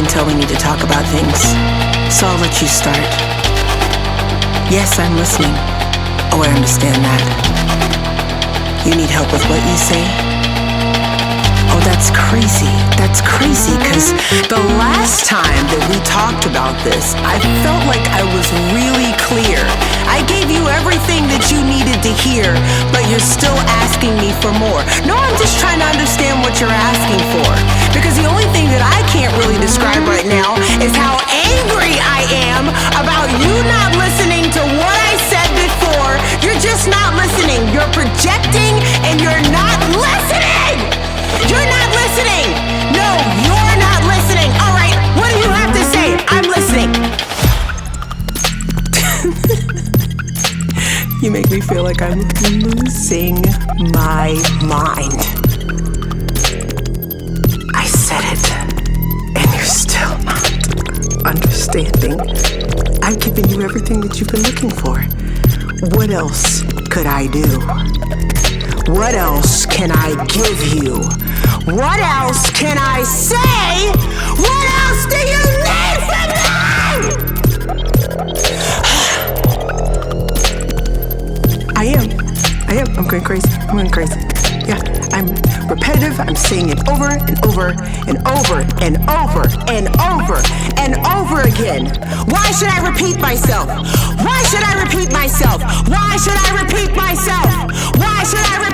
can tell we need to talk about things, so I'll let you start. Yes, I'm listening. Oh, I understand that. You need help with what you say? Oh, that's crazy. That's crazy, because the last time that we talked about this, I felt like I was really clear. I gave you everything that you needed to hear, but you're still asking me for more. No, I'm just trying to understand what you're asking for. Because the only thing that I can't really describe right now is how angry I am about you not listening to what I said before. You're just not listening. You're projecting and you're not listening. You're not listening. No, you're not listening. All right, what do you have to say? I'm listening. You make me feel like I'm losing my mind. I said it, and you're still not understanding. I've given you everything that you've been looking for. What else could I do? What else can I give you? What else can I say? What else do you need from me? I'm going crazy. Yeah, I'm repetitive. I'm saying it over and over and over and over and over and over again. Why should I repeat myself? Why should I repeat myself? Why should I repeat myself? Why should I repeat